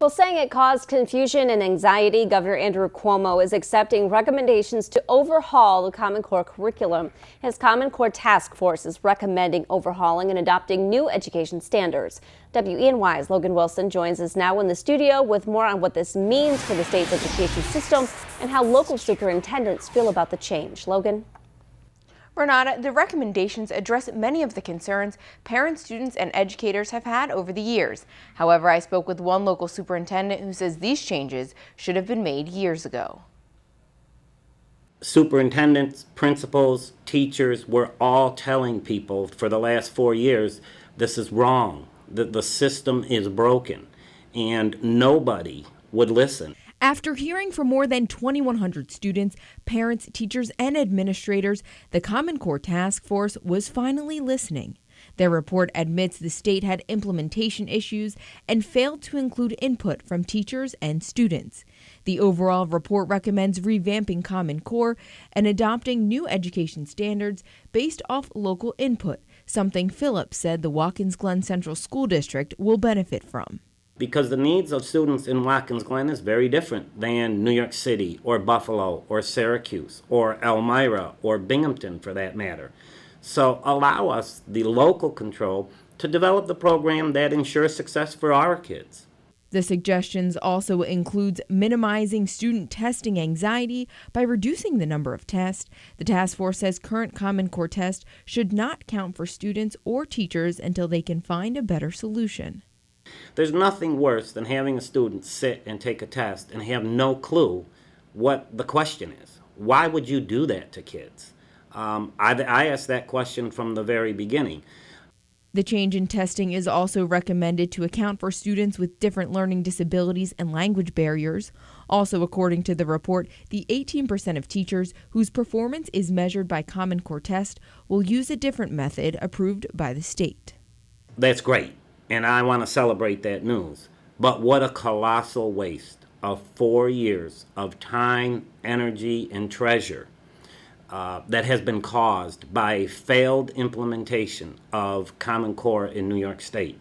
Well, saying it caused confusion and anxiety, Governor Andrew Cuomo is accepting recommendations to overhaul the Common Core curriculum. His Common Core task force is recommending overhauling and adopting new education standards. WENY's Logan Wilson joins us now in the studio with more on what this means for the state's education system and how local superintendents feel about the change. Logan? Renata, the recommendations address many of the concerns parents, students, and educators have had over the years. However, I spoke with one local superintendent who says these changes should have been made years ago. Superintendents, principals, teachers were all telling people for the last 4 years, this is wrong, that the system is broken, and nobody would listen. After hearing from more than 2,100 students, parents, teachers, and administrators, the Common Core Task Force was finally listening. Their report admits the state had implementation issues and failed to include input from teachers and students. The overall report recommends revamping Common Core and adopting new education standards based off local input, something Phillips said the Watkins Glen Central School District will benefit from. Because the needs of students in Watkins Glen is very different than New York City or Buffalo or Syracuse or Elmira or Binghamton for that matter. So allow us the local control to develop the program that ensures success for our kids. The suggestions also includes minimizing student testing anxiety by reducing the number of tests. The task force says current Common Core tests should not count for students or teachers until they can find a better solution. There's nothing worse than having a student sit and take a test and have no clue what the question is. Why would you do that to kids? I asked that question from the very beginning. The change in testing is also recommended to account for students with different learning disabilities and language barriers. Also, according to the report, the 18% of teachers whose performance is measured by Common Core test will use a different method approved by the state. That's great. And I want to celebrate that news. But what a colossal waste of 4 years of time, energy, and treasure that has been caused by a failed implementation of Common Core in New York State.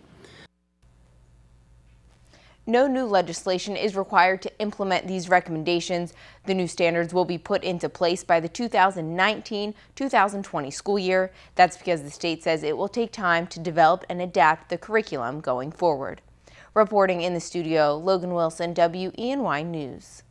No new legislation is required to implement these recommendations. The new standards will be put into place by the 2019-2020 school year. That's because the state says it will take time to develop and adapt the curriculum going forward. Reporting in the studio, Logan Wilson, WENY News.